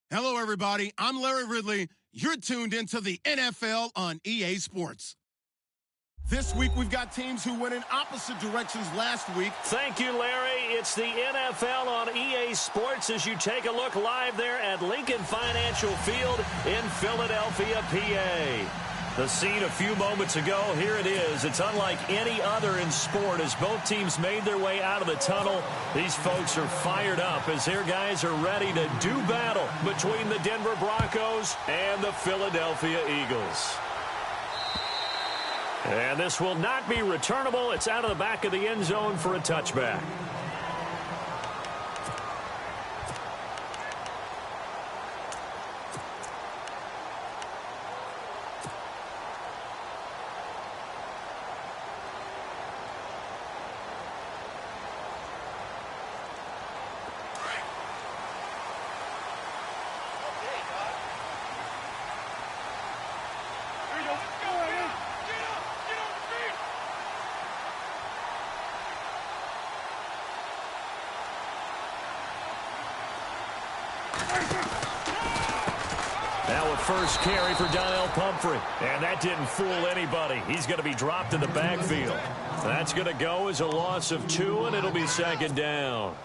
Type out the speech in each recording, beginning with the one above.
Hello, everybody. I'm Larry Ridley. You're tuned into the NFL on EA Sports. This week, we've got teams who went in opposite directions last week. Thank you, Larry. It's the NFL on EA Sports as you take a look live there at Lincoln Financial Field in Philadelphia, PA. The scene a few moments ago, here it is. It's unlike any other in sport as both teams made their way out of the tunnel. These folks are fired up as their guys are ready to do battle between the Denver Broncos and the Philadelphia Eagles. And this will not be returnable. It's out of the back of the end zone for a touchback. Now a first carry for Donnell Pumphrey. And that didn't fool anybody. He's going to be dropped in the backfield. That's going to go as a loss of 2, and it'll be second down.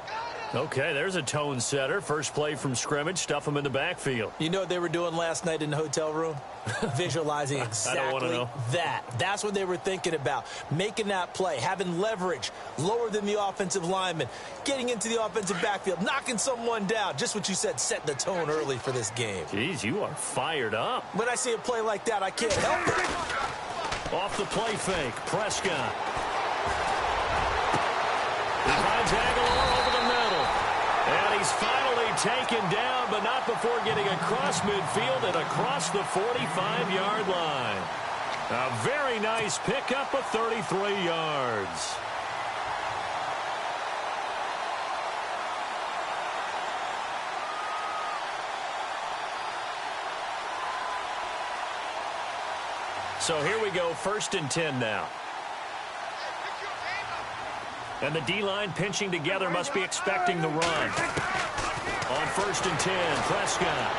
Okay, there's a tone setter. First play from scrimmage, stuff him in the backfield. You know what they were doing last night in the hotel room? Visualizing exactly that. That's what they were thinking about. Making that play, having leverage, lower than the offensive lineman, getting into the offensive backfield, knocking someone down. Just what you said, set the tone early for this game. Jeez, you are fired up. When I see a play like that, I can't help it. Off the play fake, Prescott. He finds Aguilar over the middle. And he's finally taken down, but not before getting across midfield and across the 45-yard line. A very nice pickup of 33 yards. So here we go, 1st and 10 now. And the D-line pinching together must be expecting the run. On 1st and 10, Prescott.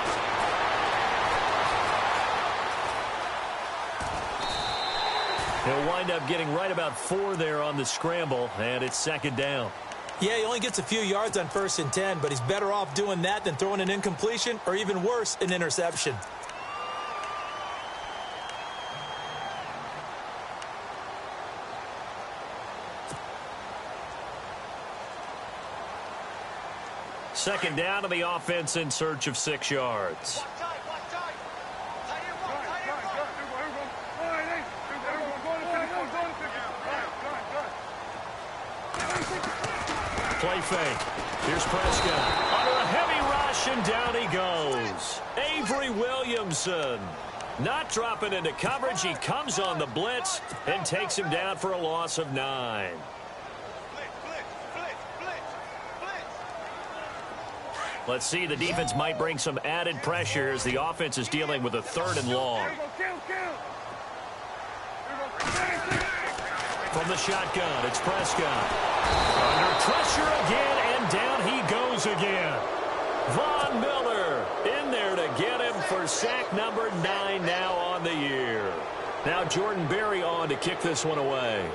He'll wind up getting right about 4 there on the scramble, and it's second down. Yeah, he only gets a few yards on 1st and 10, but he's better off doing that than throwing an incompletion or even worse, an interception. Second down to the offense in search of 6 yards. Play fake. Here's Prescott. Under a heavy rush, and down he goes. Avery Williamson. Not dropping into coverage. He comes on the blitz and takes him down for a loss of 9. Let's see, the defense might bring some added pressure as the offense is dealing with a 3rd and long. From the shotgun, it's Prescott. Under pressure again, and down he goes again. Von Miller in there to get him for sack number 9 now on the year. Now Jordan Berry on to kick this one away.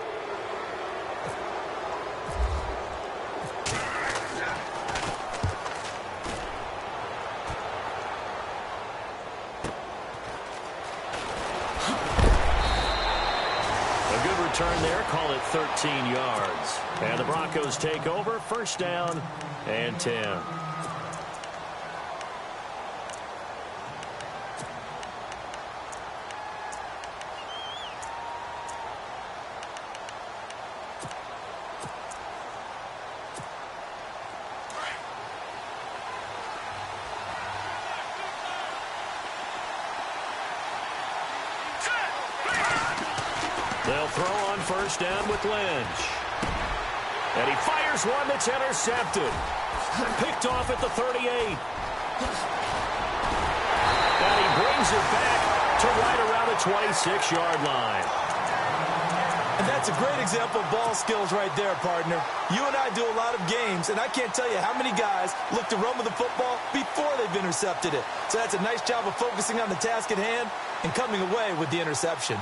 Turn there, call it 13 yards. And the Broncos take over, 1st down and 10. They'll throw on 1st down with Lynch. And he fires one that's intercepted. Picked off at the 38. And he brings it back to right around the 26-yard line. And that's a great example of ball skills right there, partner. You and I do a lot of games, and I can't tell you how many guys look to run with the football before they intercepted it. So that's a nice job of focusing on the task at hand and coming away with the interception.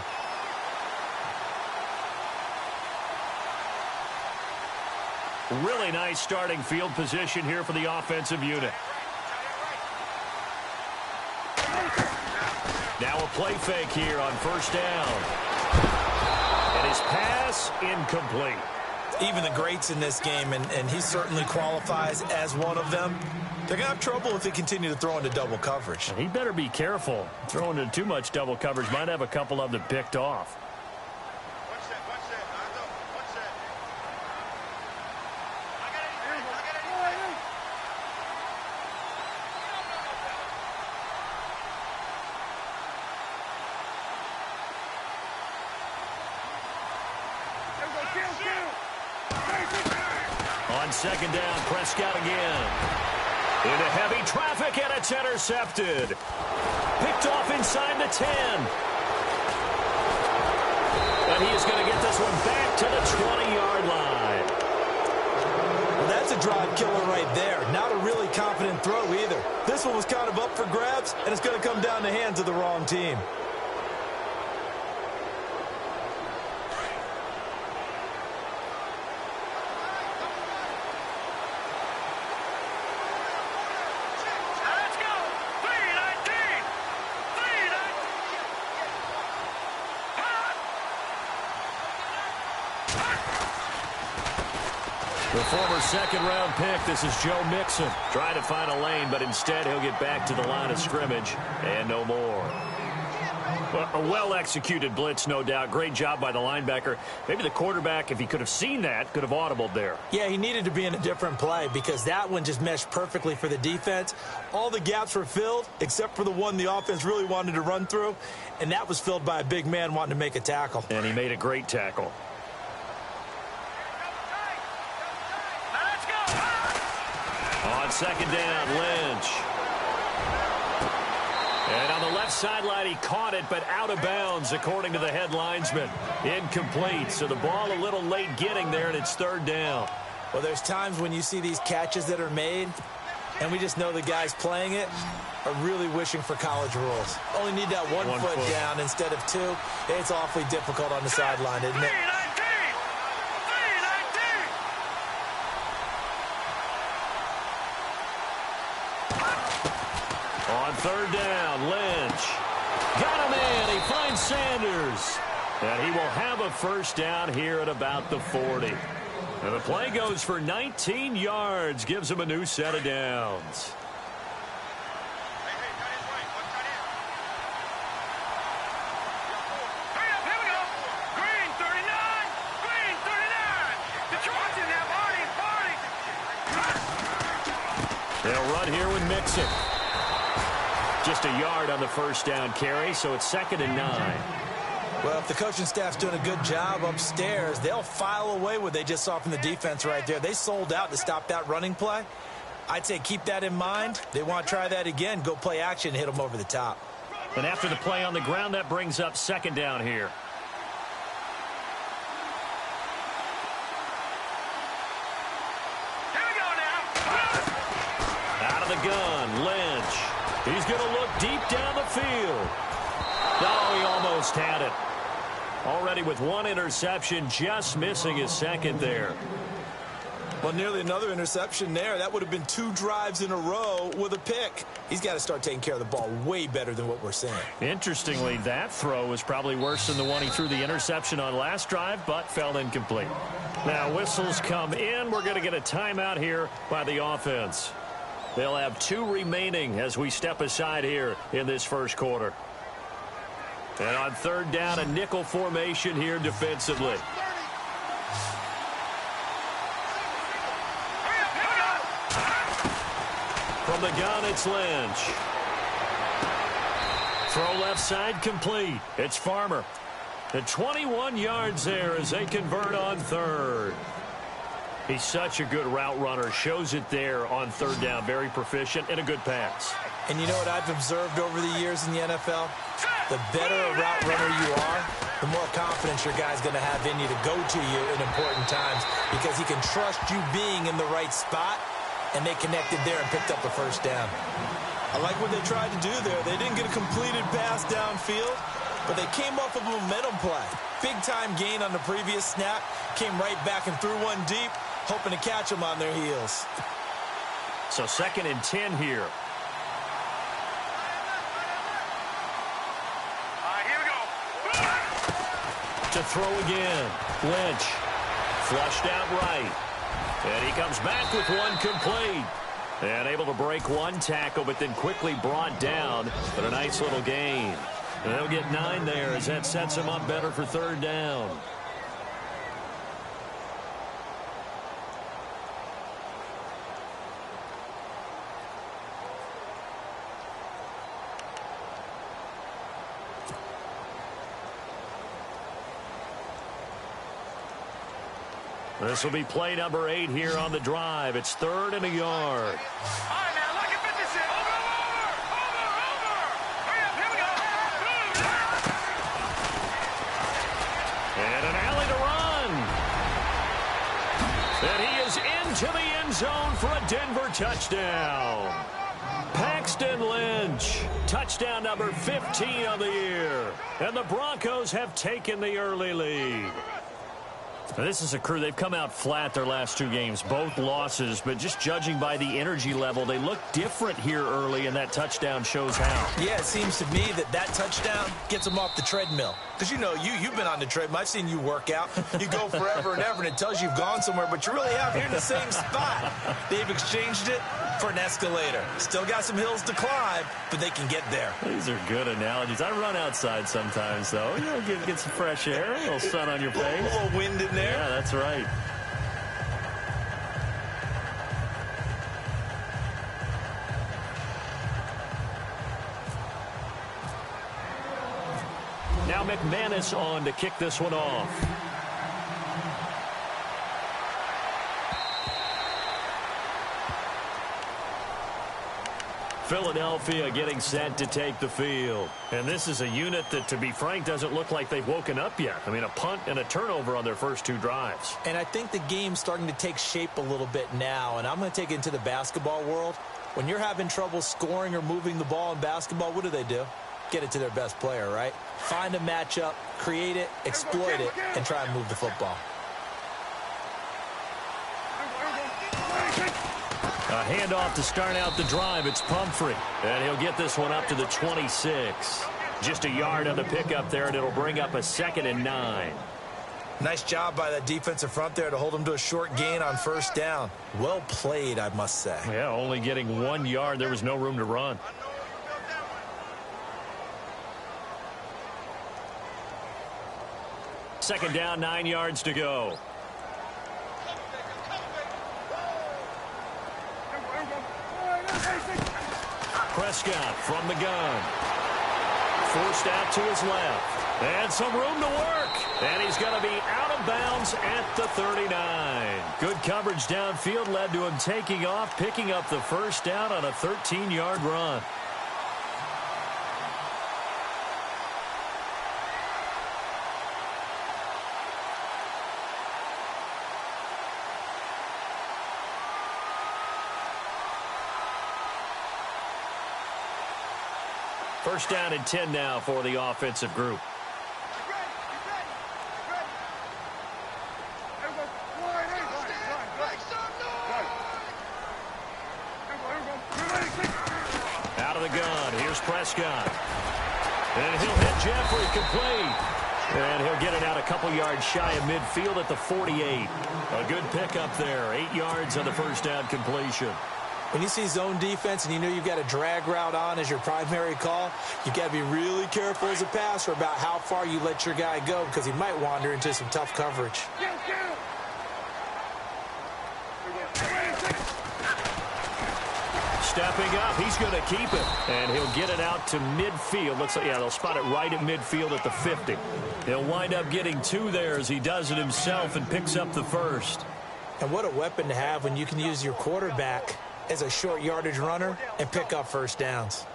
Really nice starting field position here for the offensive unit. Now a play fake here on first down. And his pass incomplete. Even the greats in this game, and he certainly qualifies as one of them, they're going to have trouble if they continue to throw into double coverage. He better be careful. Throwing into too much double coverage might have a couple of them picked off. On second down, Prescott again. Into heavy traffic, and it's intercepted. Picked off inside the 10. And he is going to get this one back to the 20-yard line. Well, that's a drive killer right there. Not a really confident throw either. This one was kind of up for grabs, and it's going to come down the hands of the wrong team. The former second-round pick, this is Joe Mixon. Trying to find a lane, but instead he'll get back to the line of scrimmage and no more. Well, a well-executed blitz, no doubt. Great job by the linebacker. Maybe the quarterback, if he could have seen that, could have audibled there. Yeah, he needed to be in a different play because that one just meshed perfectly for the defense. All the gaps were filled except for the one the offense really wanted to run through, and that was filled by a big man wanting to make a tackle. And he made a great tackle. On second down, Lynch. And on the left sideline, he caught it, but out of bounds, according to the head linesman. Incomplete, so the ball a little late getting there, and it's third down. Well, there's times when you see these catches that are made, and we just know the guys playing it are really wishing for college rules. Only need that one foot down instead of two. It's awfully difficult on the sideline, isn't it? On third down, Lynch. Got a man. He finds Sanders. And he will have a first down here at about the 40. And the play goes for 19 yards. Gives him a new set of downs. They'll run here with Mixon. Just a yard on the first down carry, so it's 2nd and 9. Well, if the coaching staff's doing a good job upstairs, they'll file away what they just saw from the defense right there. They sold out to stop that running play. I'd say keep that in mind. They want to try that again, go play action, hit them over the top. And after the play on the ground, that brings up 2nd down here. Out of the gun, Lynch. He's going to look deep down the field. No, he almost had it. Already with one interception, just missing his second there. Well, nearly another interception there. That would have been 2 drives in a row with a pick. He's got to start taking care of the ball way better than what we're seeing. Interestingly, that throw was probably worse than the one he threw the interception on last drive, but fell incomplete. Now, whistles come in. We're going to get a timeout here by the offense. They'll have 2 remaining as we step aside here in this first quarter. And on third down, a nickel formation here defensively. From the gun, it's Lynch. Throw left side complete. It's Farmer. At 21 yards there as they convert on third. He's such a good route runner. Shows it there on third down. Very proficient and a good pass. And you know what I've observed over the years in the NFL? The better a route runner you are, the more confidence your guy's going to have in you to go to you in important times because he can trust you being in the right spot, and they connected there and picked up a first down. I like what they tried to do there. They didn't get a completed pass downfield, but they came off of a momentum play. Big-time gain on the previous snap. Came right back and threw one deep, hoping to catch them on their heels. So 2nd and 10 here. Here we go. To throw again. Lynch. Flushed out right. And he comes back with one complete. And able to break one tackle, but then quickly brought down. But a nice little gain. And they'll get 9 there as that sets him up better for 3rd down. This will be play number 8 here on the drive. It's 3rd and a yard. All right, now, look at this. Over. Hurry up, here we go. And an alley to run. And he is into the end zone for a Denver touchdown. Paxton Lynch, touchdown number 15 of the year. And the Broncos have taken the early lead. Now, this is a crew, they've come out flat their last 2 games, both losses, but just judging by the energy level, they look different here early, and that touchdown shows how. Yeah, it seems to me that touchdown gets them off the treadmill. Because, you know, you've been on the treadmill. I've seen you work out. You go forever and ever, and it tells you you've gone somewhere, but you really have. You're in the same spot. They've exchanged it for an escalator. Still got some hills to climb, but they can get there. These are good analogies. I run outside sometimes, though. You know, get some fresh air, a little sun on your face. A little wind in there. Yeah, that's right. Now McManus on to kick this one off. Philadelphia getting set to take the field. And this is a unit that, to be frank, doesn't look like they've woken up yet. I mean, a punt and a turnover on their first 2 drives. And I think the game's starting to take shape a little bit now, and I'm going to take it into the basketball world. When you're having trouble scoring or moving the ball in basketball, what do? Get it to their best player, right? Find a matchup, create it, exploit it, and try and move the football. A handoff to start out the drive. It's Pumphrey. And he'll get this one up to the 26. Just a yard on the pickup there, and it'll bring up a 2nd and 9. Nice job by that defensive front there to hold him to a short gain on 1st down. Well played, I must say. Yeah, only getting 1 yard. There was no room to run. Second down, 9 yards to go. Prescott from the gun. Forced out to his left. And some room to work. And he's going to be out of bounds at the 39. Good coverage downfield led to him taking off, picking up the 1st down on a 13-yard run. First down and 10 now for the offensive group. Out of the gun. Here's Prescott. And he'll hit Jeffrey complete. And he'll get it out a couple yards shy of midfield at the 48. A good pickup there. 8 yards on the first down completion. When you see zone defense and you know you've got a drag route on as your primary call, you've got to be really careful as a passer about how far you let your guy go because he might wander into some tough coverage. Stepping up, he's going to keep it. And he'll get it out to midfield. Looks like, yeah, they'll spot it right at midfield at the 50. He'll wind up getting 2 there as he does it himself and picks up the 1st. And what a weapon to have when you can use your quarterback as a short yardage runner and pick up 1st downs.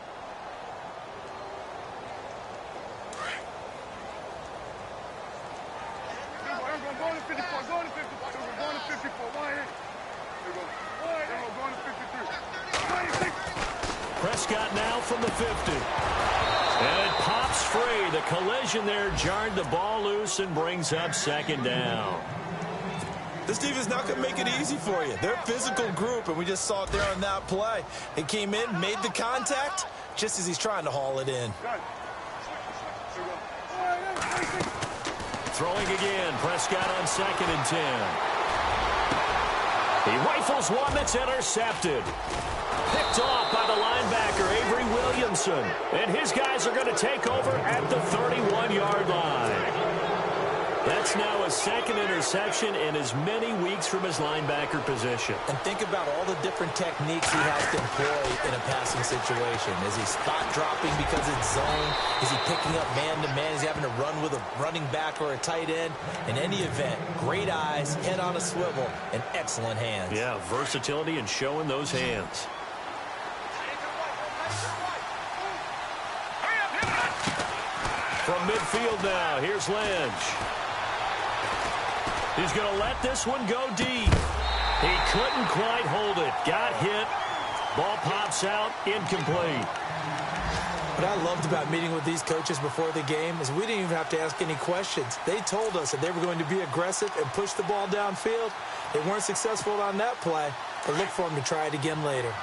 Prescott now from the 50. And it pops free. The collision there jarred the ball loose and brings up second down. This defense not going to make it easy for you. They're a physical group, and we just saw it there on that play. He came in, made the contact, just as he's trying to haul it in. Throwing again. Prescott on 2nd and 10. He rifles one that's intercepted. Picked off by the linebacker, Avery Williamson. And his guys are going to take over at the 31-yard line. That's now a second interception in as many weeks from his linebacker position. And think about all the different techniques he has to employ in a passing situation. Is he spot dropping because it's zone? Is he picking up man-to-man? Is he having to run with a running back or a tight end? In any event, great eyes, head on a swivel, and excellent hands. Yeah, versatility and showing those hands. From midfield now, here's Lynch. He's going to let this one go deep. He couldn't quite hold it. Got hit. Ball pops out, incomplete. What I loved about meeting with these coaches before the game is we didn't even have to ask any questions. They told us that they were going to be aggressive and push the ball downfield. They weren't successful on that play, but look for them to try it again later.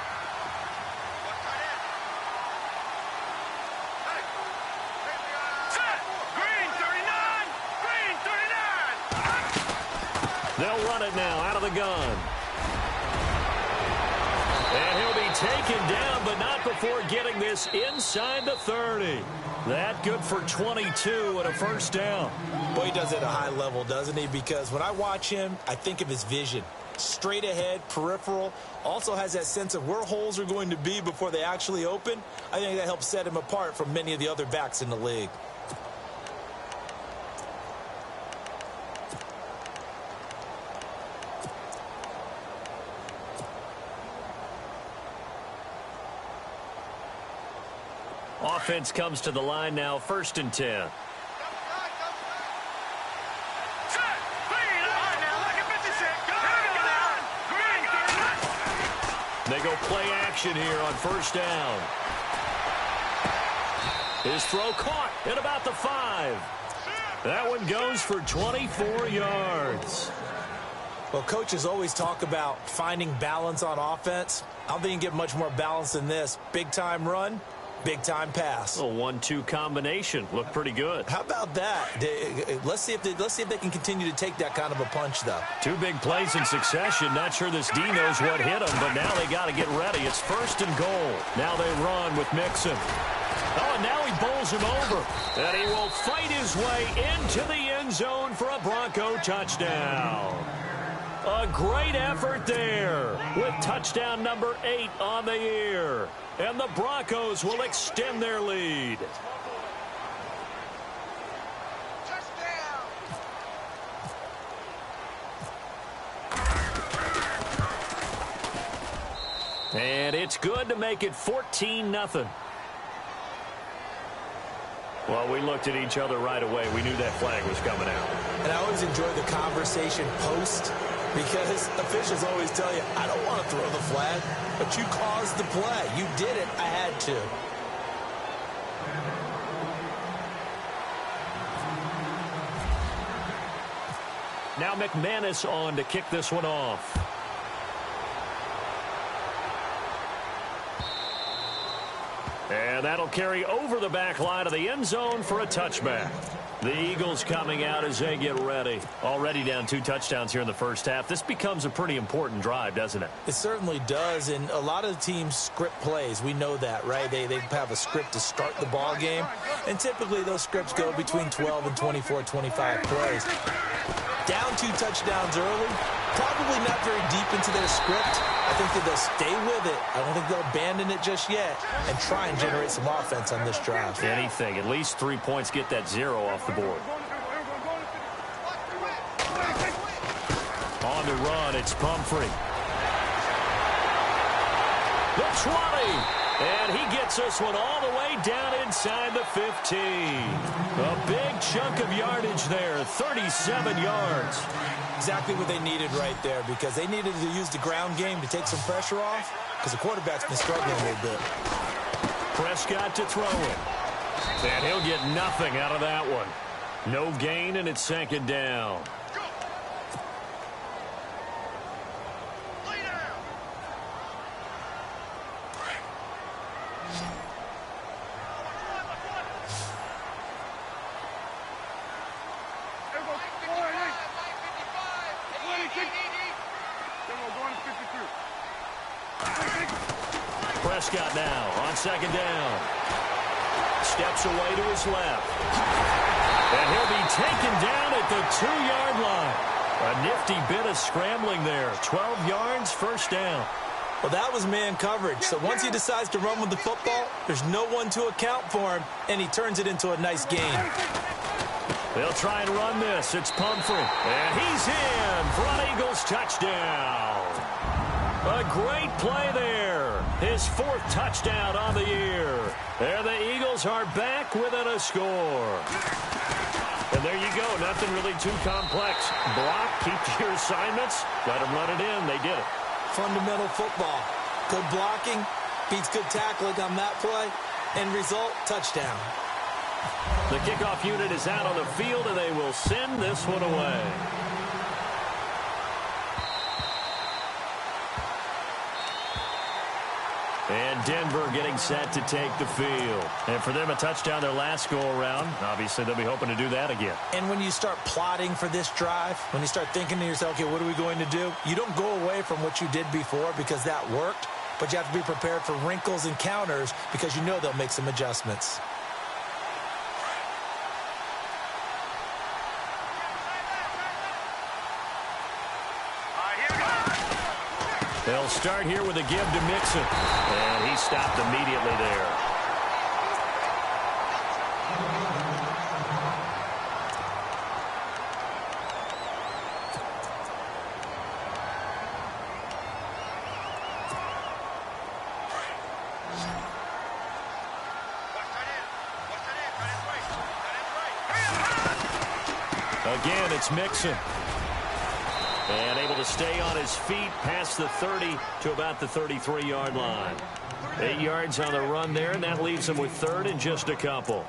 They'll run it now out of the gun. And he'll be taken down, but not before getting this inside the 30. That good for 22 and a first down. Boy, he does it at a high level, doesn't he? Because when I watch him, I think of his vision. Straight ahead, peripheral. Also has that sense of where holes are going to be before they actually open. I think that helps set him apart from many of the other backs in the league. Offense comes to the line now, 1st and 10. They go play action here on 1st down. His throw caught at about the 5. That one goes for 24 yards. Well, coaches always talk about finding balance on offense. I don't think you can get much more balance than this. Big-time run, big-time pass. A 1-2 combination. Looked pretty good. How about that? Let's see if they can continue to take that kind of a punch, though. 2 big plays in succession. Not sure this D knows what hit him, but now they got to get ready. It's 1st and goal. Now they run with Mixon. Oh, and now he bowls him over. And he will fight his way into the end zone for a Bronco touchdown. A great effort there with touchdown number 8 on the year. And the Broncos will extend their lead. And it's good to make it 14-0. Well, we looked at each other right away. We knew that flag was coming out. And I always enjoy the conversation post, because officials always tell you, I don't want to throw the flag, but you caused the play. You did it. I had to. Now McManus on to kick this one off. And that'll carry over the back line of the end zone for a touchback. The Eagles coming out as they get ready. Already down 2 touchdowns here in the first half. This becomes a pretty important drive, doesn't it? It certainly does, and a lot of teams script plays. We know that, right? They have a script to start the ball game, and typically those scripts go between 12 and 24, 25 plays. Down 2 touchdowns early, probably not very deep into their script. I think that they'll stay with it. I don't think they'll abandon it just yet and try and generate some offense on this drive. Anything. At least 3 points, get that 0 off the board. On the run, it's Pumphrey. The 20. And he gets this one all the way down inside the 15. A big chunk of yardage there, 37 yards. Exactly what they needed right there, because they needed to use the ground game to take some pressure off, because the quarterback's been struggling a little bit. Prescott to throw it. And he'll get nothing out of that one. No gain, and it's second down. Prescott now on second down. Steps away to his left. And he'll be taken down at the 2-yard line. A nifty bit of scrambling there. 12 yards, first down. Well, that was man coverage. So once he decides to run with the football, there's no one to account for him, and he turns it into a nice gain. They'll try and run this. It's Pumphrey. And he's in. Front Eagles touchdown. A great play there. His 4th touchdown on the year. There the Eagles are back within a score. And there you go. Nothing really too complex. Block, keep your assignments, let them run it in. They did it. Fundamental football. Good blocking beats good tackling on that play. End result, touchdown. The kickoff unit is out on the field, and they will send this one away. And Denver getting set to take the field. And for them, a touchdown their last go-around. Obviously, they'll be hoping to do that again. And when you start plotting for this drive, when you start thinking to yourself, okay, what are we going to do? You don't go away from what you did before because that worked, but you have to be prepared for wrinkles and counters because you know they'll make some adjustments. They'll start here with a give to Mixon. And he stopped immediately there. Again, it's Mixon. And able to stay on his feet past the 30 to about the 33-yard line. 8 yards on the run there, and that leaves him with 3rd and just a couple.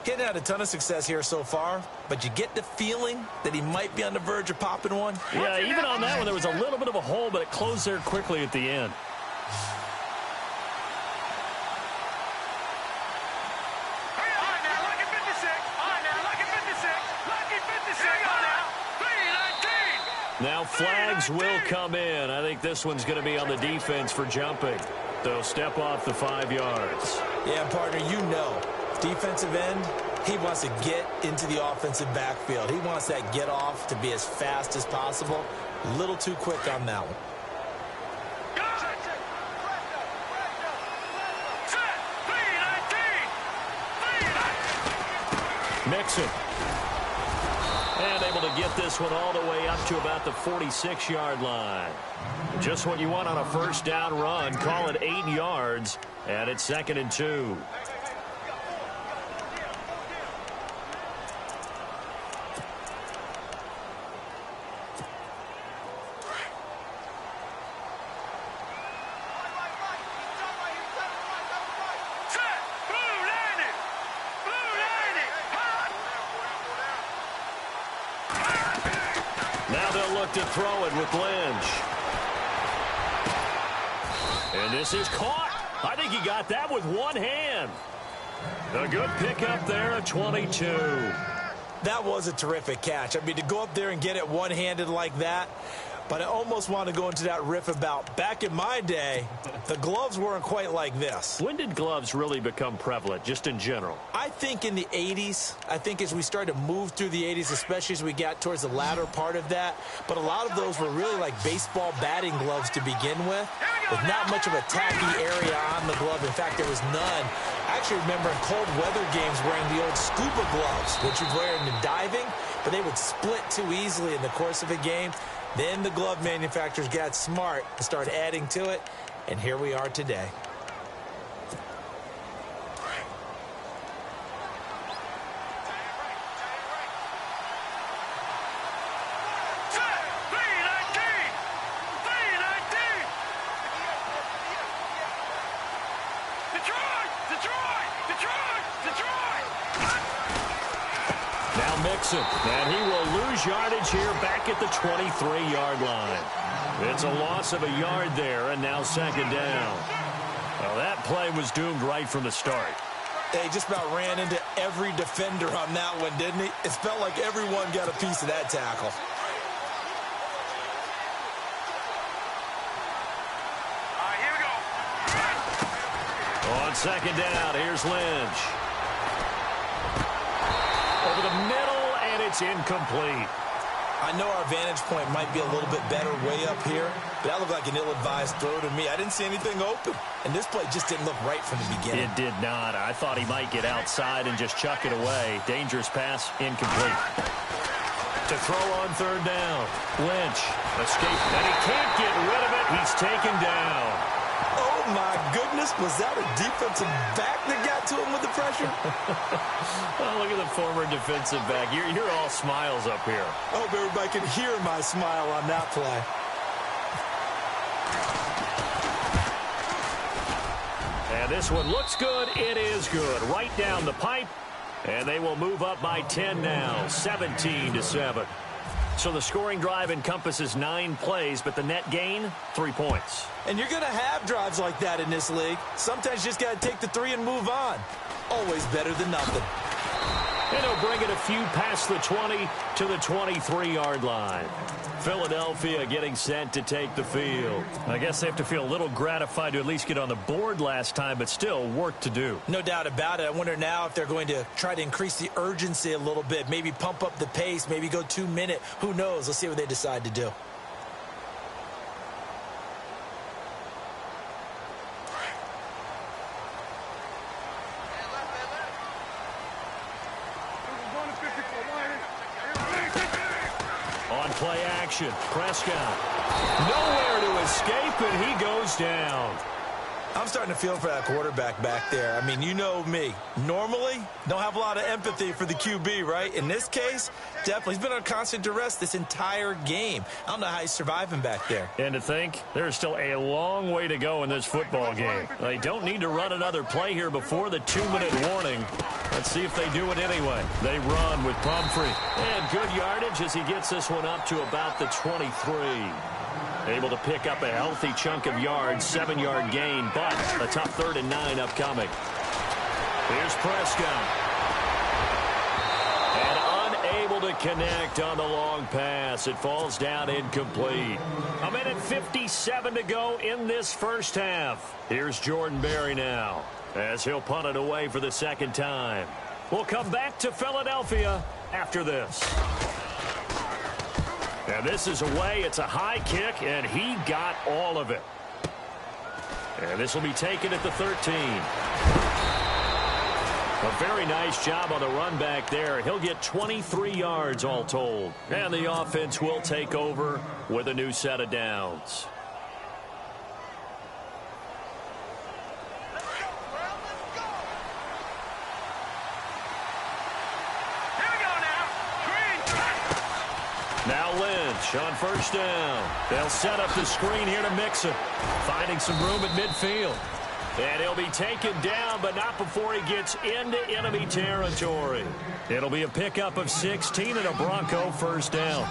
Getting had a ton of success here so far, but you get the feeling that he might be on the verge of popping one. Yeah, even on that one, there was a little bit of a hole, but it closed there quickly at the end. Now flags will come in. I think this one's going to be on the defense for jumping. They'll step off the 5 yards. Yeah, partner, you know, defensive end, he wants to get into the offensive backfield. He wants that get off to be as fast as possible. A little too quick on that one. Mixon. And able to get this one all the way up to about the 46-yard line. Just what you want on a first down run. Call it 8 yards, and it's 2nd and 2. To throw it with Lynch. And this is caught. I think he got that with one hand. A good pickup there at 22. That was a terrific catch. I mean, to go up there and get it one-handed like that, but I almost want to go into that riff about back in my day, the gloves weren't quite like this. When did gloves really become prevalent, just in general? I think in the 80s. I think as we started to move through the 80s, especially as we got towards the latter part of that. But a lot of those were really like baseball batting gloves to begin with not much of a tacky area on the glove. In fact, there was none. I actually remember in cold weather games wearing the old scuba gloves, which you'd wear in diving, but they would split too easily in the course of a game. Then the glove manufacturers got smart and started adding to it, and here we are today. Detroit! Detroit! Detroit! Detroit! Now Mixon, and he will lose yardage here back at the 23-yard line. It's a loss of a yard there, and now second down. Well, that play was doomed right from the start. He just about ran into every defender on that one, didn't he? It felt like everyone got a piece of that tackle. All right, here we go. On second down, here's Lynch. Over the middle, and it's incomplete. I know our vantage point might be a little bit better way up here, but that looked like an ill-advised throw to me. I didn't see anything open, and this play just didn't look right from the beginning. It did not. I thought he might get outside and just chuck it away. Dangerous pass, incomplete. To throw on third down, Lynch, escape, and he can't get rid of it. He's taken down. Oh, my goodness. Was that a defensive back that got to him with the pressure? Oh, look at the former defensive back. You're all smiles up here. I hope everybody can hear my smile on that play. And this one looks good. It is good. Right down the pipe. And they will move up by 10 now, 17-7. So the scoring drive encompasses 9 plays, but the net gain, 3 points. And you're going to have drives like that in this league. Sometimes you just got to take the 3 and move on. Always better than nothing. And he'll bring it a few past the 20 to the 23-yard line. Philadelphia getting set to take the field. I guess they have to feel a little gratified to at least get on the board last time, but still work to do. No doubt about it. I wonder now if they're going to try to increase the urgency a little bit, maybe pump up the pace, maybe go 2-minute. Who knows? Let's see what they decide to do. Play action. Prescott. Nowhere to escape, and he goes down. I'm starting to feel for that quarterback back there. I mean, you know me. Normally, don't have a lot of empathy for the QB, right? In this case, definitely. He's been on constant duress this entire game. I don't know how he's surviving back there. And to think, there's still a long way to go in this football game. They don't need to run another play here before the 2-minute warning. Let's see if they do it anyway. They run with Pumphrey. And good yardage as he gets this one up to about the 23. Able to pick up a healthy chunk of yards, 7-yard gain, but a tough 3rd and 9 upcoming. Here's Prescott. And unable to connect on the long pass. It falls down incomplete. 1:57 to go in this first half. Here's Jordan Berry now as he'll punt it away for the second time. We'll come back to Philadelphia after this. And this is away. It's a high kick, and he got all of it. And this will be taken at the 13. A very nice job on the run back there. He'll get 23 yards all told. And the offense will take over with a new set of downs. Now Lynch on first down. They'll set up the screen here to Mixon. Finding some room at midfield. And he'll be taken down, but not before he gets into enemy territory. It'll be a pickup of 16 and a Bronco first down.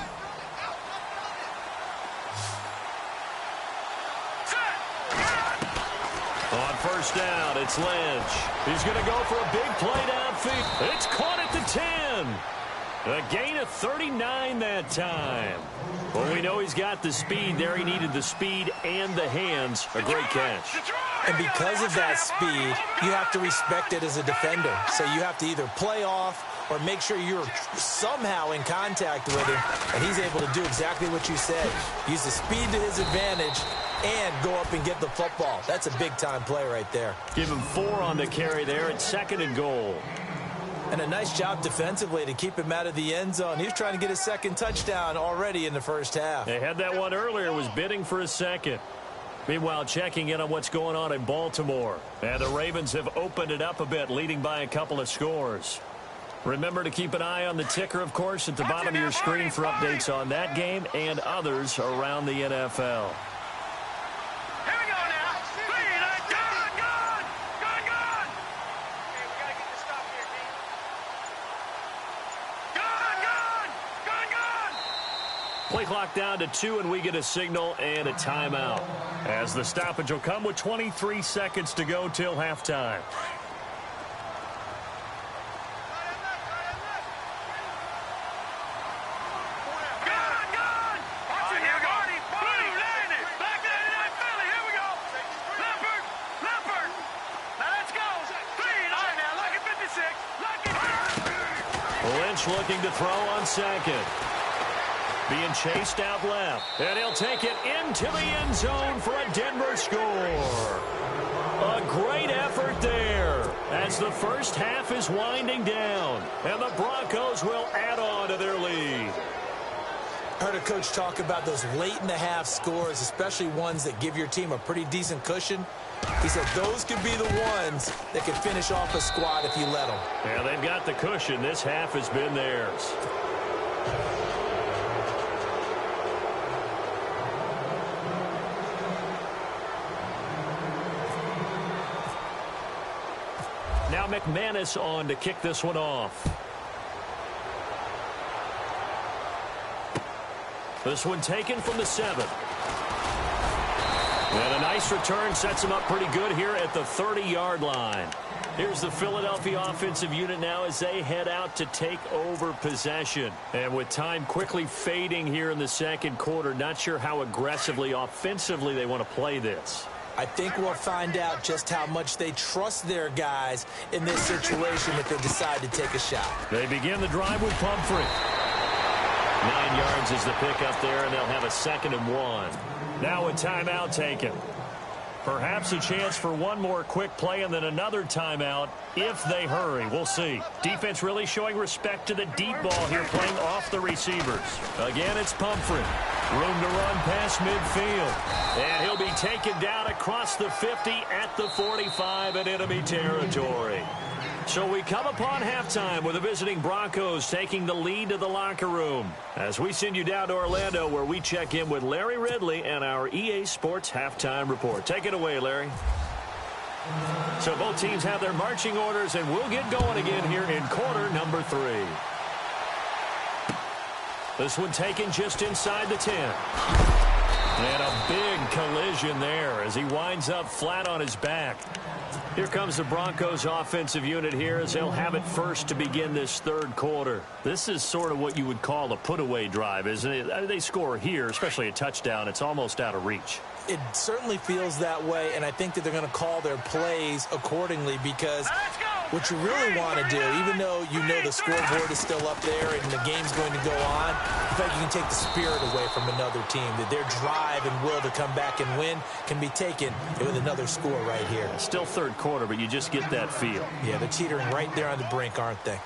On first down, it's Lynch. He's going to go for a big play downfield. It's caught at the 10. A gain of 39 that time. Well, we know he's got the speed there. He needed the speed and the hands. A great catch. And because of that speed, you have to respect it as a defender. So you have to either play off or make sure you're somehow in contact with him. And he's able to do exactly what you said. Use the speed to his advantage and go up and get the football. That's a big-time play right there. Give him 4 on the carry there. It's 2nd and goal. And a nice job defensively to keep him out of the end zone. He was trying to get his 2nd touchdown already in the first half. They had that one earlier, was bidding for a 2nd. Meanwhile, checking in on what's going on in Baltimore. And the Ravens have opened it up a bit, leading by a couple of scores. Remember to keep an eye on the ticker, of course, at the bottom of your screen for updates on that game and others around the NFL. Here we go now. Good. Play clock down to 2, and we get a signal and a timeout. As the stoppage will come with 23 seconds to go till halftime. Lynch looking to throw on second. Being chased out left. And he'll take it into the end zone for a Denver score. A great effort there as the first half is winding down. And the Broncos will add on to their lead. I heard a coach talk about those late-in-the-half scores, especially ones that give your team a pretty decent cushion. He said those could be the ones that could finish off a squad if you let them. Yeah, they've got the cushion. This half has been theirs. Now McManus on to kick this one off. This one taken from the 7. And a nice return sets him up pretty good here at the 30-yard line. Here's the Philadelphia offensive unit now as they head out to take over possession. And with time quickly fading here in the second quarter, not sure how aggressively, offensively they want to play this. I think we'll find out just how much they trust their guys in this situation if they decide to take a shot. They begin the drive with Pumphrey. 9 yards is the pickup there, and they'll have a 2nd and 1. Now a timeout taken. Perhaps a chance for one more quick play and then another timeout if they hurry. We'll see. Defense really showing respect to the deep ball here, playing off the receivers. Again, it's Pumphrey. Room to run past midfield. And he'll be taken down across the 50 at the 45 in enemy territory. So we come upon halftime with the visiting Broncos taking the lead to the locker room. As we send you down to Orlando where we check in with Larry Ridley and our EA Sports Halftime Report. Take it away, Larry. So both teams have their marching orders, and we'll get going again here in quarter number 3. This one taken just inside the 10. And a big collision there as he winds up flat on his back. Here comes the Broncos offensive unit here as they'll have it first to begin this third quarter. This is sort of what you would call a put-away drive, isn't it? They score here, especially a touchdown. It's almost out of reach. It certainly feels that way, and I think that they're going to call their plays accordingly because what you really want to do, even though you know the scoreboard is still up there and the game's going to go on, in fact, you can take the spirit away from another team, that their drive and will to come back and win can be taken with another score right here. Still third quarter, but you just get that feel. Yeah, they're teetering right there on the brink, aren't they?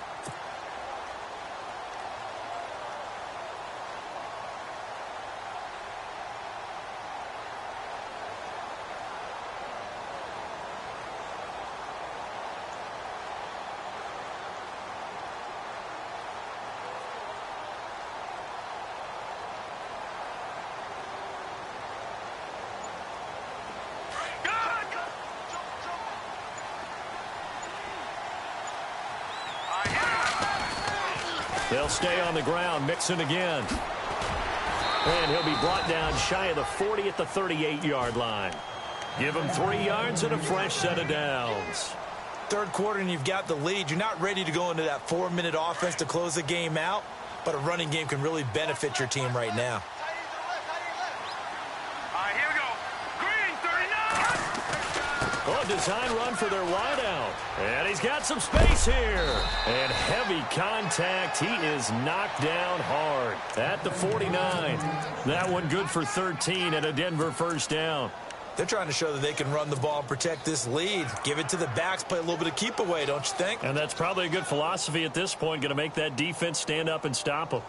They'll stay on the ground, Mixon again. And he'll be brought down shy of the 40 at the 38-yard line. Give him 3 yards and a fresh set of downs. Third quarter and you've got the lead. You're not ready to go into that 4-minute offense to close the game out, but a running game can really benefit your team right now. Here we go. Green, 39. Oh, design run for their wideout. And he's got some space here. And heavy contact. He is knocked down hard at the 49. That one good for 13 and a Denver first down. They're trying to show that they can run the ball and protect this lead. Give it to the backs, play a little bit of keep away, don't you think? And that's probably a good philosophy at this point, going to make that defense stand up and stop them.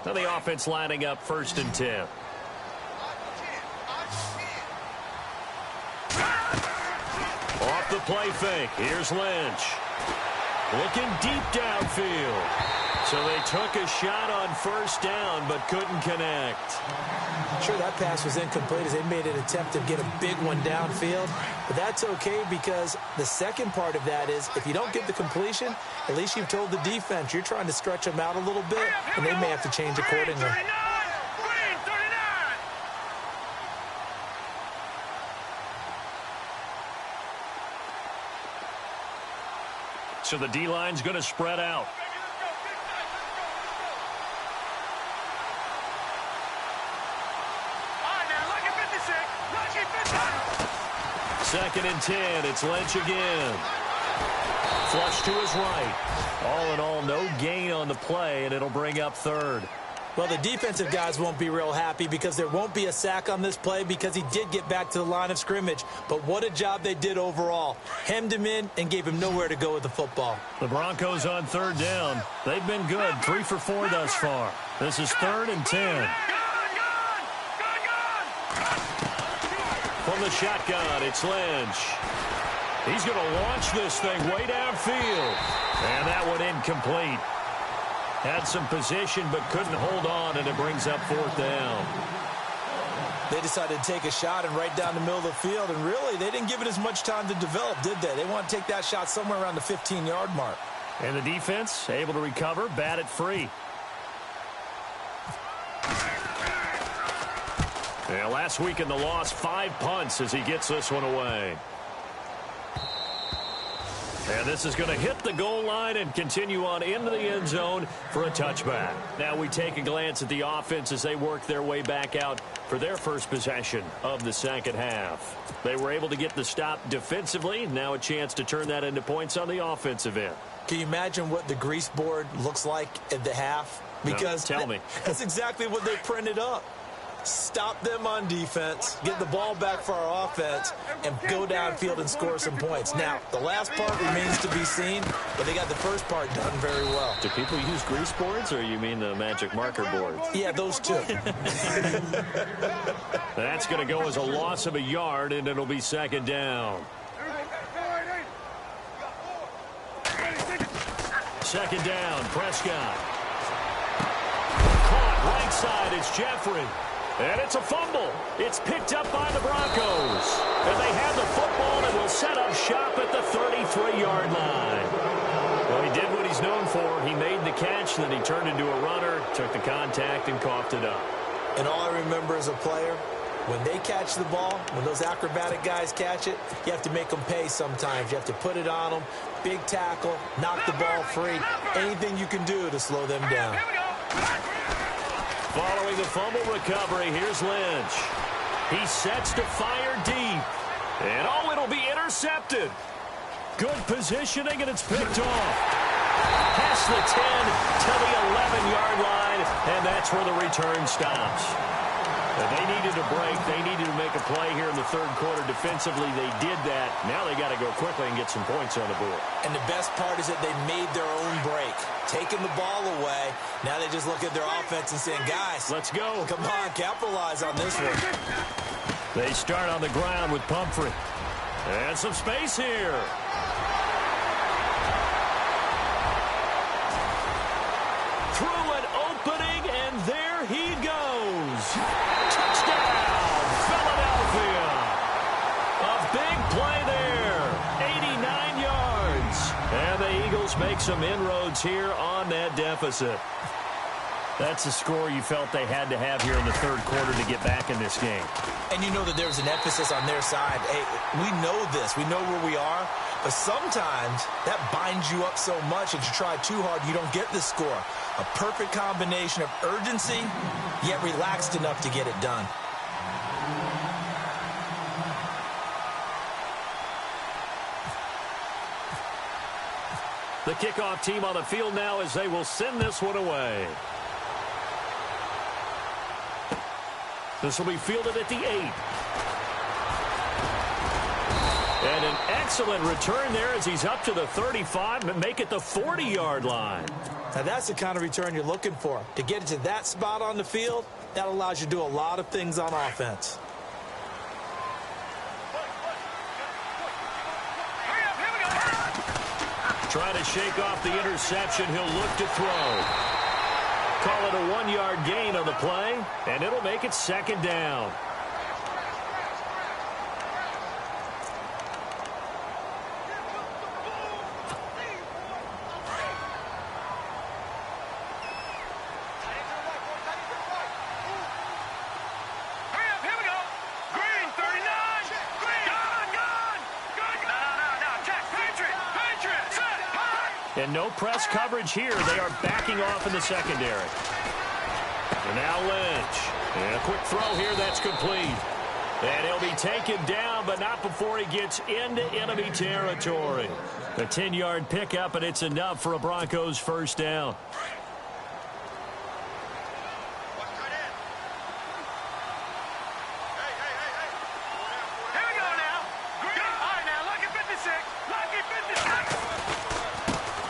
Now the offense lining up 1st and 10. Off the play fake. Here's Lynch. Looking deep downfield. So they took a shot on first down, but couldn't connect. Sure, that pass was incomplete as they made an attempt to get a big one downfield. But that's okay because the second part of that is if you don't get the completion, at least you've told the defense you're trying to stretch them out a little bit, and they may have to change accordingly. So the D-line's going to spread out. Second and 10. It's Lynch again. Flush to his right. All in all, no gain on the play, and it'll bring up third. Well, the defensive guys won't be real happy because there won't be a sack on this play because he did get back to the line of scrimmage. But what a job they did overall. Hemmed him in and gave him nowhere to go with the football. The Broncos on third down. They've been good, 3 for 4 thus far. This is 3rd and 10. From the shotgun, it's Lynch. He's going to launch this thing way downfield. And that one incomplete. Had some position but couldn't hold on, and it brings up 4th down. They decided to take a shot and right down the middle of the field, and really they didn't give it as much time to develop, did they? They want to take that shot somewhere around the 15-yard mark. And the defense able to recover, bat it free. Yeah, last week in the loss, 5 punts as he gets this one away. And this is going to hit the goal line and continue on into the end zone for a touchback. Now we take a glance at the offense as they work their way back out for their first possession of the second half. They were able to get the stop defensively. Now a chance to turn that into points on the offensive end. Can you imagine what the grease board looks like at the half? Because no, tell me. That's exactly what they printed up. Stop them on defense, get the ball back for our offense, and go downfield and score some points. Now, the last part remains to be seen, but they got the first part done very well. Do people use grease boards, or you mean the magic marker boards? Yeah, those two. That's going to go as a loss of a yard, and it'll be 2nd down. 2nd down, Prescott. Caught right side, it's Jeffrey. And it's a fumble. It's picked up by the Broncos. And they have the football and will set up shop at the 33-yard line. Well, he did what he's known for. He made the catch, then he turned into a runner, took the contact, and coughed it up. And all I remember as a player, when they catch the ball, when those acrobatic guys catch it, you have to make them pay sometimes. You have to put it on them, big tackle, knock the ball free, anything you can do to slow them down. Following the fumble recovery, here's Lynch. He sets to fire deep. And, oh, it'll be intercepted. Good positioning, and it's picked off. Past the 10 to the 11-yard line, and that's where the return stops. And they needed a break. They needed to make a play here in the third quarter defensively. They did that. Now they got to go quickly and get some points on the board. And the best part is that they made their own break. Taking the ball away. Now they just look at their offense and saying, guys, let's go. Come on, capitalize on this one. They start on the ground with Pumphrey. And some space here. Through an opening, and there he goes. Touchdown, Philadelphia. A big play there. 89 yards. And the Eagles make some inroads here on that deficit. That's a score you felt they had to have here in the third quarter to get back in this game. And you know that there's an emphasis on their side. Hey, we know this. We know where we are. But sometimes that binds you up so much that you try too hard, you don't get the score. A perfect combination of urgency, yet relaxed enough to get it done. The kickoff team on the field now as they will send this one away. This will be fielded at the 8. And an excellent return there as he's up to the 35 and make it the 40-yard line. Now that's the kind of return you're looking for. To get it to that spot on the field, that allows you to do a lot of things on offense. Trying to shake off the interception. He'll look to throw. Call it a 1-yard gain on the play, and it'll make it second down. And no press coverage here. They are backing off in the secondary. And now Lynch. And a quick throw here. That's complete. And he'll be taken down, but not before he gets into enemy territory. A 10-yard pickup, and it's enough for a Broncos first down.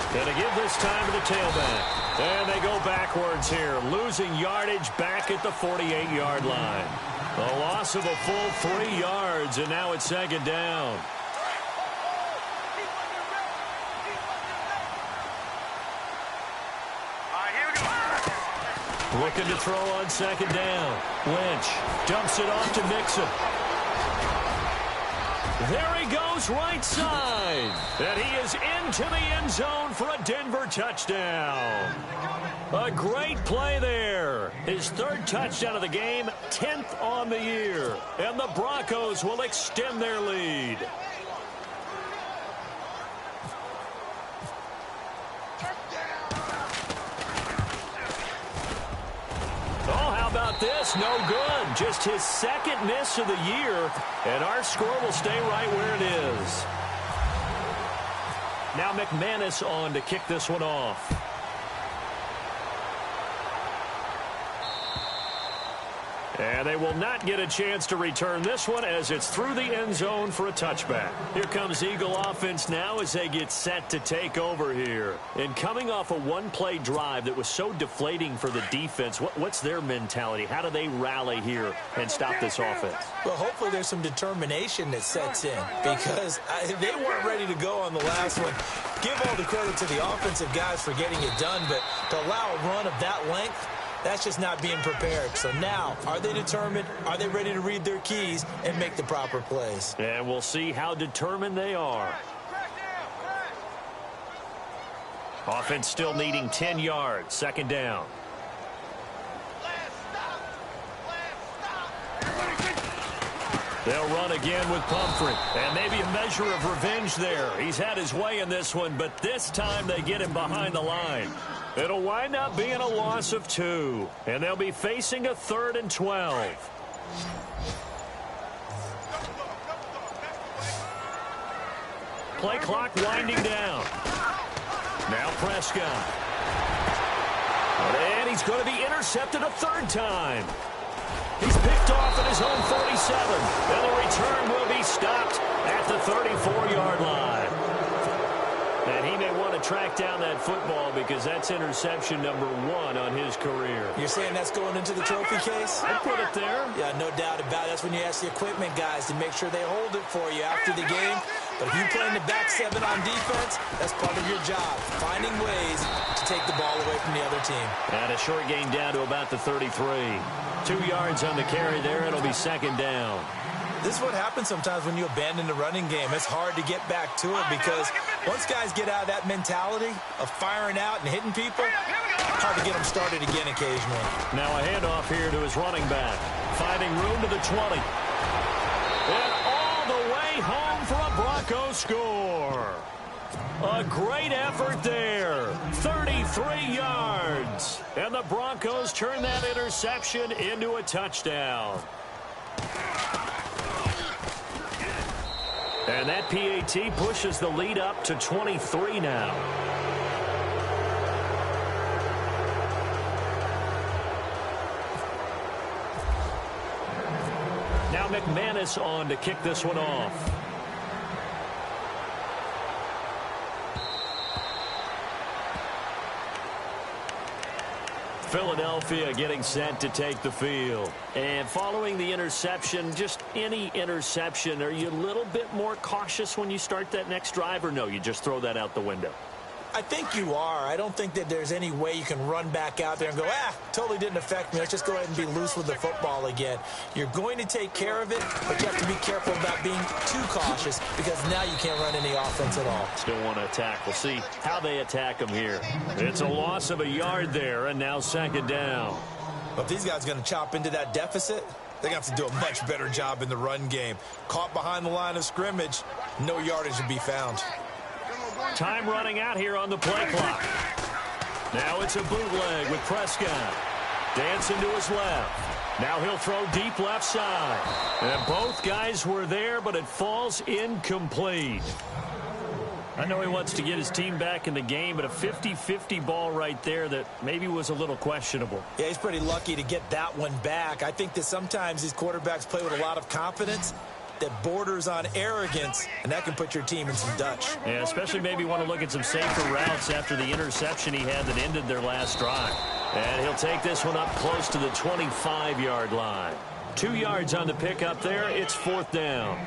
And to give this time to the tailback. And they go backwards here, losing yardage back at the 48-yard line. A loss of a full 3 yards, and now it's second down. Looking to throw on second down. Lynch dumps it off to Mixon. There he goes right side. And he is into the end zone for a Denver touchdown. A great play there. His 3rd touchdown of the game, 10th on the year. And the Broncos will extend their lead. Oh, how about this? No good. Just his 2nd miss of the year, and our score will stay right where it is. Now McManus on to kick this one off. And they will not get a chance to return this one as it's through the end zone for a touchback. Here comes Eagle offense now as they get set to take over here. And coming off a one-play drive that was so deflating for the defense, what's their mentality? How do they rally here and stop this offense? Well, hopefully there's some determination that sets in because they weren't ready to go on the last one. Give all the credit to the offensive guys for getting it done, but to allow a run of that length, that's just not being prepared. So now, are they determined? Are they ready to read their keys and make the proper plays? And we'll see how determined they are. Offense still needing 10 yards. Second down. They'll run again with Pumphrey. And maybe a measure of revenge there. He's had his way in this one, but this time they get him behind the line. It'll wind up being a loss of 2. And they'll be facing a 3rd and 12. Play clock winding down. Now Prescott. And he's going to be intercepted a 3rd time. He's picked off at his own 47. And the return will be stopped at the 34-yard line. And he may want to track down that football because that's interception number 1 on his career. You're saying that's going into the trophy case? I'd put it there. Yeah, no doubt about it. That's when you ask the equipment guys to make sure they hold it for you after the game. But if you play in the back 7 on defense, that's part of your job, finding ways to take the ball away from the other team. And a short gain down to about the 33. 2 yards on the carry there. It'll be second down. This is what happens sometimes when you abandon the running game. It's hard to get back to it because once guys get out of that mentality of firing out and hitting people, hard to get them started again occasionally. Now a handoff here to his running back. Finding room to the 20. And all the way home for a Broncos score. A great effort there. 33 yards. And the Broncos turn that interception into a touchdown. And that PAT pushes the lead up to 23 now. Now McManus on to kick this one off. Philadelphia getting set to take the field. And following the interception, just any interception, are you a little bit more cautious when you start that next drive, or no, you just throw that out the window? I think you are. I don't think that there's any way you can run back out there and go, totally didn't affect me. Let's just go ahead and be loose with the football again. You're going to take care of it, but you have to be careful about being too cautious because now you can't run any offense at all. Still want to attack. We'll see how they attack them here. It's a loss of a yard there, and now second down. But if these guys are going to chop into that deficit, they're going to have to do a much better job in the run game. Caught behind the line of scrimmage, no yardage to be found. Time running out here on the play clock. Now it's a bootleg with Prescott. Dancing to his left. Now he'll throw deep left side. And both guys were there, but it falls incomplete. I know he wants to get his team back in the game, but a 50-50 ball right there that maybe was a little questionable. Yeah, he's pretty lucky to get that one back. I think that sometimes these quarterbacks play with a lot of confidence that borders on arrogance, and that can put your team in some Dutch. Yeah, especially maybe want to look at some safer routes after the interception he had that ended their last drive. And he'll take this one up close to the 25-yard line. 2 yards on the pickup there. It's fourth down.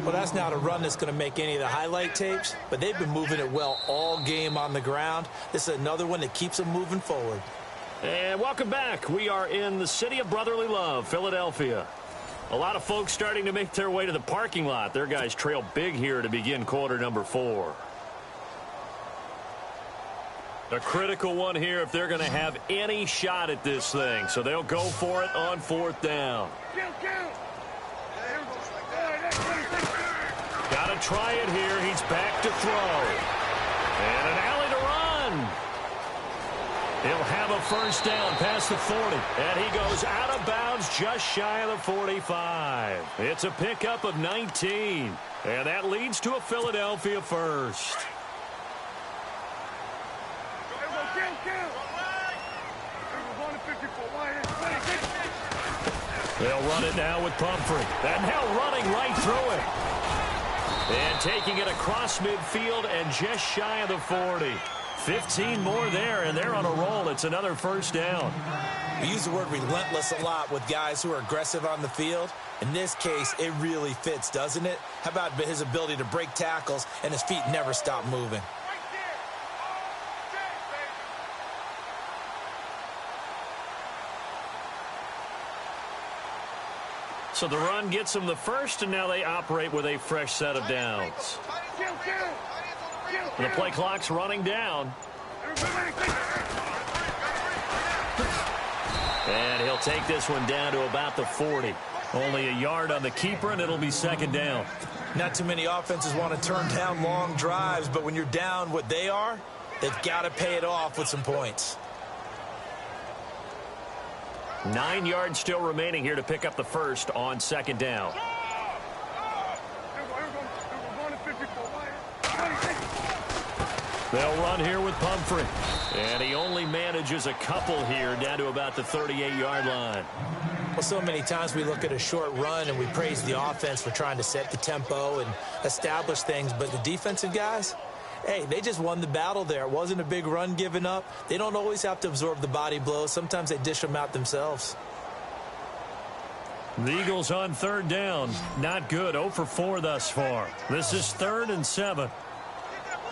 Well, that's not a run that's going to make any of the highlight tapes, but they've been moving it well all game on the ground. This is another one that keeps them moving forward. And welcome back. We are in the city of brotherly love, Philadelphia. A lot of folks starting to make their way to the parking lot. Their guys trail big here to begin quarter number 4. A critical one here if they're going to have any shot at this thing. So they'll go for it on fourth down. Got to try it here. He's back to throw. And an alley to run. He'll have a first down past the 40. And he goes out of bounds just shy of the 45. It's a pickup of 19. And that leads to a Philadelphia first. They'll run it now with Pumphrey. And now running right through it. And taking it across midfield and just shy of the 40. 15 more there, and they're on a roll. It's another first down. We use the word relentless a lot with guys who are aggressive on the field. In this case, it really fits, doesn't it? How about his ability to break tackles and his feet never stop moving? So the run gets them the first, and now they operate with a fresh set of downs. The play clock's running down. And he'll take this one down to about the 40. Only a yard on the keeper, and it'll be second down. Not too many offenses want to turn down long drives, but when you're down what they are, they've got to pay it off with some points. 9 yards still remaining here to pick up the first on second down. They'll run here with Pumphrey. And he only manages a couple here down to about the 38-yard line. Well, so many times we look at a short run and we praise the offense for trying to set the tempo and establish things. But the defensive guys, hey, they just won the battle there. It wasn't a big run given up. They don't always have to absorb the body blows. Sometimes they dish them out themselves. The Eagles on third down. Not good. 0 for 4 thus far. This is 3rd and 7.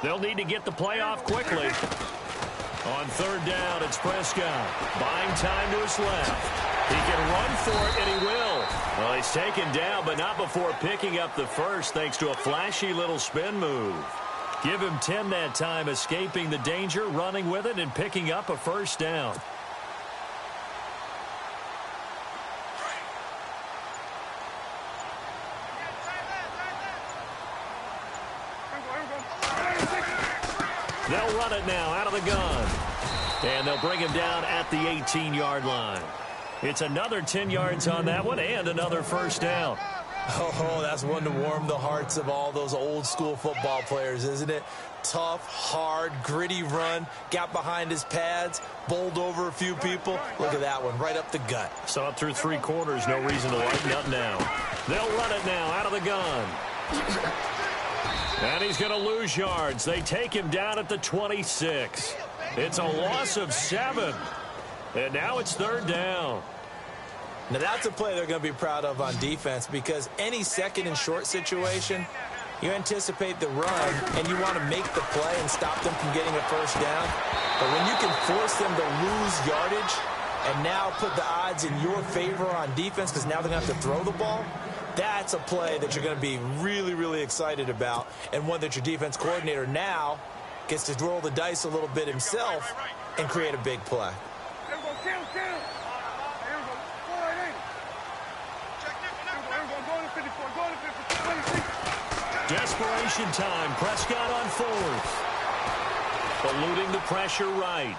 They'll need to get the play off quickly. On third down, it's Prescott. Buying time to his left. He can run for it, and he will. Well, he's taken down, but not before picking up the first, thanks to a flashy little spin move. Give him 10 that time, escaping the danger, running with it, and picking up a first down. They'll run it now out of the gun. And they'll bring him down at the 18-yard line. It's another 10 yards on that one and another first down. Oh, that's one to warm the hearts of all those old-school football players, isn't it? Tough, hard, gritty run. Got behind his pads, bowled over a few people. Look at that one, right up the gut. Saw it through 3 quarters. No reason to lighten up now. They'll run it now out of the gun. And he's going to lose yards. They take him down at the 26. It's a loss of 7. And now it's third down. Now, that's a play they're going to be proud of on defense, because any second and short situation, you anticipate the run, and you want to make the play and stop them from getting a first down. But when you can force them to lose yardage and now put the odds in your favor on defense because now they're going to have to throw the ball, that's a play that you're going to be really, really excited about, and one that your defense coordinator now gets to roll the dice a little bit himself and create a big play. Desperation time. Prescott on fourth. Eluding the pressure right.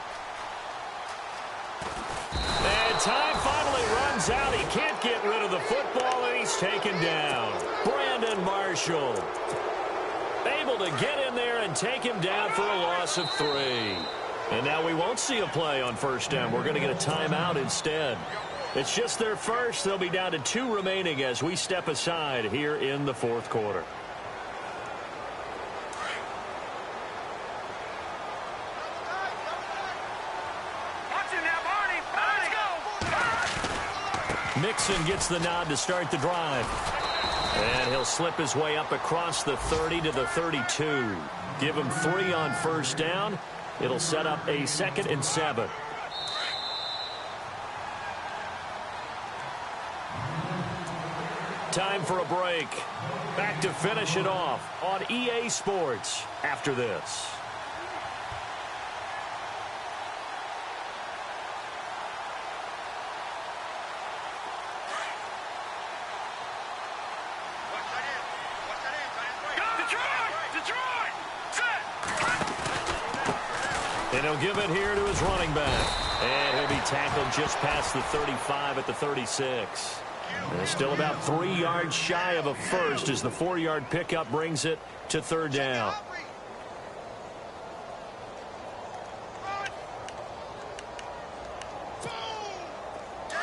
And time finally runs out. He can't get rid of the football, and he's taken down. Brandon Marshall able to get in there and take him down for a loss of 3. And now we won't see a play on first down. We're going to get a timeout instead. It's just their first. They'll be down to 2 remaining as we step aside here in the fourth quarter. Mixon gets the nod to start the drive. And he'll slip his way up across the 30 to the 32. Give him 3 on first down. It'll set up a 2nd and 7. Time for a break. Back to finish it off on EA Sports after this. And he'll give it here to his running back. And he'll be tackled just past the 35 at the 36. And still about 3 yards shy of a first as the 4-yard pickup brings it to third down.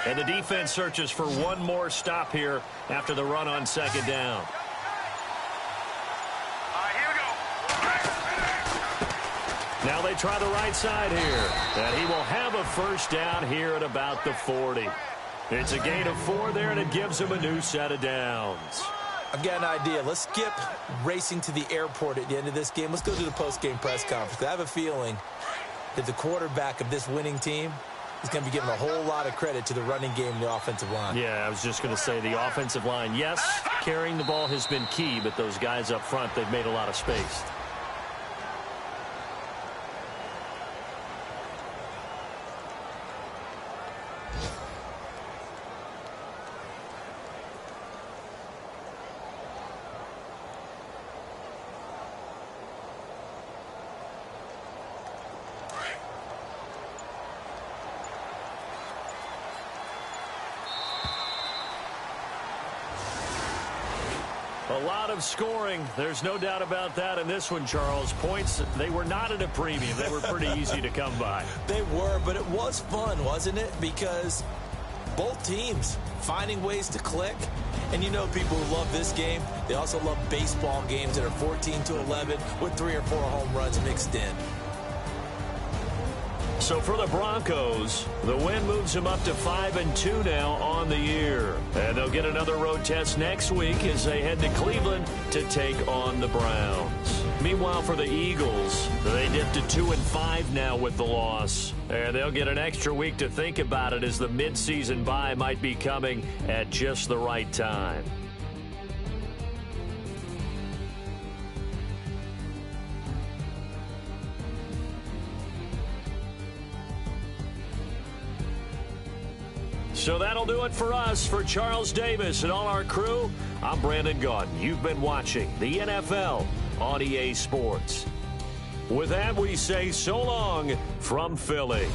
And the defense searches for one more stop here after the run on second down. Now they try the right side here. And he will have a first down here at about the 40. It's a gain of 4 there, and it gives him a new set of downs. I've got an idea. Let's skip racing to the airport at the end of this game. Let's go to the post-game press conference. I have a feeling that the quarterback of this winning team is going to be given a whole lot of credit to the running game and the offensive line. Yeah, I was just going to say the offensive line. Yes, carrying the ball has been key, but those guys up front, they've made a lot of space. A lot of scoring. There's no doubt about that in this one, Charles. Points, they were not at a premium. They were pretty easy to come by. They were, but it was fun, wasn't it? Because both teams finding ways to click. And you know people who love this game, they also love baseball games that are 14-11 with 3 or 4 home runs mixed in. So for the Broncos, the win moves them up to 5-2 now on the year. And they'll get another road test next week as they head to Cleveland to take on the Browns. Meanwhile, for the Eagles, they dip to 2-5 now with the loss. And they'll get an extra week to think about it as the midseason bye might be coming at just the right time. So that'll do it for us. For Charles Davis and all our crew, I'm Brandon Gaudin. You've been watching the NFL on EA Sports. With that, we say so long from Philly.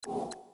you.